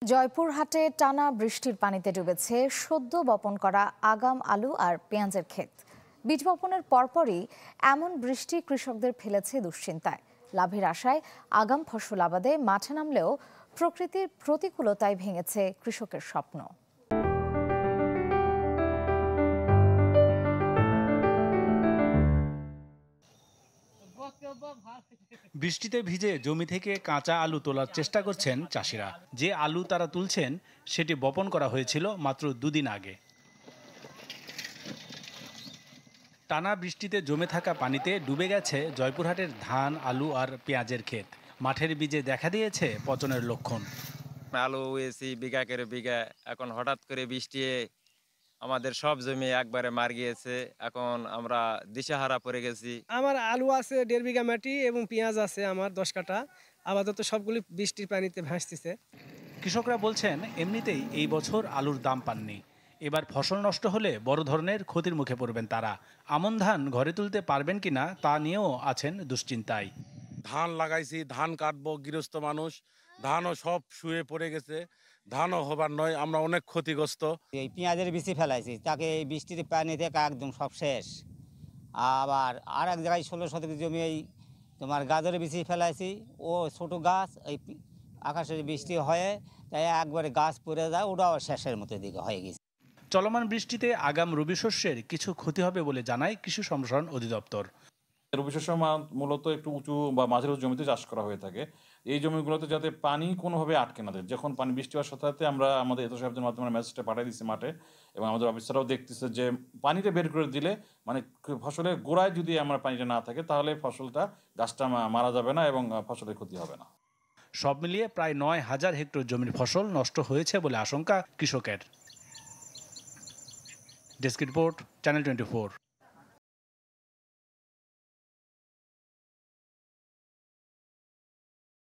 জয়পুরহাটে টানা বৃষ্টির পানিতে ডুবেছে সদ্য বপন করা আগাম আলু আর পেঁয়াজের ক্ষেত। বীজ বপনের পরপরই এমন বৃষ্টি কৃষকদের ফেলেছে দুশ্চিন্তায়। লাভের আশায় আগাম ফসল আবাদে মাঠে নামলেও প্রকৃতির প্রতিকূলতায় ভেঙেছে কৃষকের স্বপ্ন। বৃষ্টিতে ভিজে জমি থেকে কাঁচা আলু তোলার চেষ্টা করছেন চাষিরা। যে আলু তারা তুলছেন সেটি বপন করা হয়েছিল মাত্র দুদিন আগে। টানা বৃষ্টিতে জমে থাকা পানিতে ডুবে গেছে জয়পুরহাটের ধান, আলু আর পেঁয়াজের ক্ষেত। মাঠের বীজে দেখা দিয়েছে পচনের লক্ষণ। আলু এসি বিঘা করে বিঘা, এখন হঠাৎ করে বৃষ্টি আমাদের সব জমি একবারে মার গিয়েছে। এখন আমরা দিশাহারা পড়ে গেছি। আমার আলু আছে 1.5 বিঘা মাটি এবং পেঁয়াজ আছে আমার 10 কাঠা। আপাতত সবগুলি বৃষ্টির পানিতে ভাসতেছে। কৃষকরা বলছেন এমনিতেই এই বছর আলুর দাম পাননি। এবার ফসল নষ্ট হলে বড় ধরনের ক্ষতির মুখে পড়বেন তারা। আমন ধান ঘরে তুলতে পারবেন কিনা তা নিয়েও আছেন দুশ্চিন্তায়। ধান লাগাইছি, ধান কাটবো, গৃহস্থ মানুষ, ধানও সব শুয়ে পড়ে গেছে, ধানও হবার নয়, আমরা অনেক ক্ষতিগ্রস্ত। এই পেঁয়াজের বীজ ফেলাইছি, তাকে এই বৃষ্টির পানি থেকে একদম সব শেষ। আবার আর এক জায়গায় 16 শতক জমি এই তোমার গাজরের বীজ ফেলাইছি, ও ছোট গাছ এই আকাশের বৃষ্টি হয়ে তাই একবারে গাছ পড়ে যায়, ওটাও শেষের মতো দিকে হয়ে গেছে। চলমান বৃষ্টিতে আগাম রবি শস্যের কিছু ক্ষতি হবে বলে জানায় কৃষি সম্প্রসারণ অধিদপ্তর। রবি শস্য মূলত একটু উঁচু বা মাঝারি জমিতে চাষ করা হয়ে থাকে। এই জমিগুলোতে যাতে পানি কোনোভাবে আটকে না দেয়, যখন পানি বৃষ্টি হওয়ার সাথে সাথে আমরা আমাদের এত সাহেবদের মাধ্যমে মেসেজটা পাঠিয়ে দিচ্ছি মাঠে, এবং আমাদের অফিসাররাও দেখতেছে যে পানিটা বের করে দিলে মানে ফসলের গোড়ায় যদি আমরা পানিটা না থাকে তাহলে ফসলটা গাছটা মারা যাবে না এবং ফসলের ক্ষতি হবে না। সব মিলিয়ে প্রায় 9,000 হেক্টর জমির ফসল নষ্ট হয়েছে বলে আশঙ্কা কৃষকের। Desk report, channel 24।